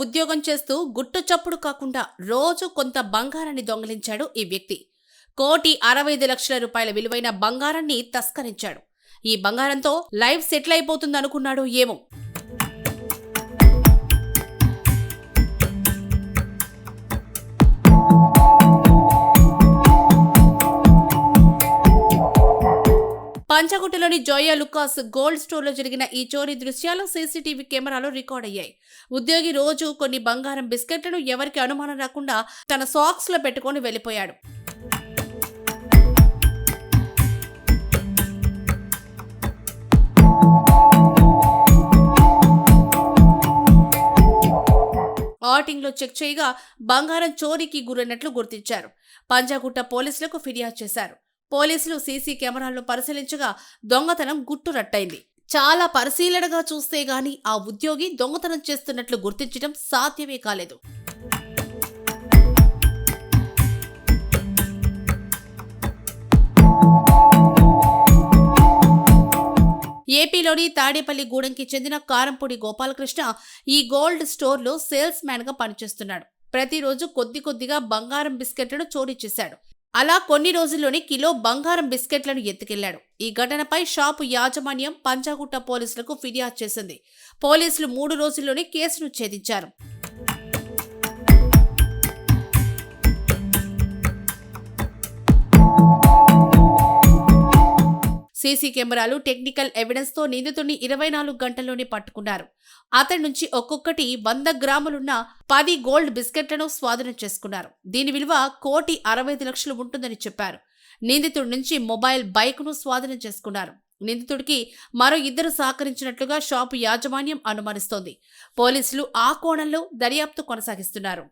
ఉద్యోగం చేస్తూ గుట్టు చప్పుడు కాకుండా రోజు కొంత బంగారాన్ని దొంగిలించాడు ఈ వ్యక్తి. 1,65,00,000 విలువైన బంగారాన్ని తస్కరించాడు. ఈ బంగారంతో లైఫ్ సెటిల్ అయిపోతుందనుకున్నాడు ఏమో. పంచగుట్టలోని జోయా లుకాస్ గోల్డ్ స్టోర్లో జరిగిన ఈ చోరీ దృశ్యాలు సీసీటీవీ కెమెరాలో రికార్డ్ అయ్యాయి. ఉద్యోగి రోజు కొన్ని బంగారం బిస్కెట్లను ఎవరికి అనుమానం రాకుండా తన సాక్స్ లో పెట్టుకొని వెళ్లిపోయాడు. ఆటింగ్ లో చెక్ చేయగా బంగారం చోరీకి గురైనట్లు గుర్తించారు. పంజాగుట్ట పోలీసులకు ఫిర్యాదు చేశారు. పోలీసులు సీసీ కెమెరాలను పరిశీలించగా దొంగతనం గుట్టురట్టయింది. చాలా పరిశీలనగా చూస్తే గాని ఆ ఉద్యోగి దొంగతనం చేస్తున్నట్లు గుర్తించడం సాధ్యమే కాలేదు. ఏపీలోని తాడేపల్లి గూడెంకి చెందిన కారంపూడి గోపాలకృష్ణ ఈ గోల్డ్ స్టోర్లో సేల్స్ మ్యాన్ గా పనిచేస్తున్నాడు. ప్రతిరోజు కొద్దిగా బంగారం బిస్కెట్లను చోరీ చేశాడు. అలా కొన్ని రోజుల్లోనే కిలో బంగారం బిస్కెట్లను ఎత్తుకెళ్లాడు. ఈ ఘటనపై షాపు యాజమాన్యం పంజాగుట్ట పోలీసులకు ఫిర్యాదు చేసింది. పోలీసులు 3 రోజుల్లోనే కేసును ఛేదించారు. సీసీ కెమెరాలు, టెక్నికల్ ఎవిడెన్స్ తో నిందితుడిని 24 గంటల్లోనే పట్టుకున్నారు. అతడి నుంచి ఒక్కొక్కటి 100 గ్రాములున్న 10 గోల్డ్ బిస్కెట్లను స్వాధీనం చేసుకున్నారు. దీని విలువ 1,65,00,000 ఉంటుందని చెప్పారు. నిందితుడి నుంచి మొబైల్ బైక్ ను స్వాధీనం చేసుకున్నారు. నిందితుడికి మరో 2 సహకరించినట్లుగా షాపు యాజమాన్యం అనుమానిస్తోంది. పోలీసులు ఆ కోణంలో దర్యాప్తు కొనసాగిస్తున్నారు.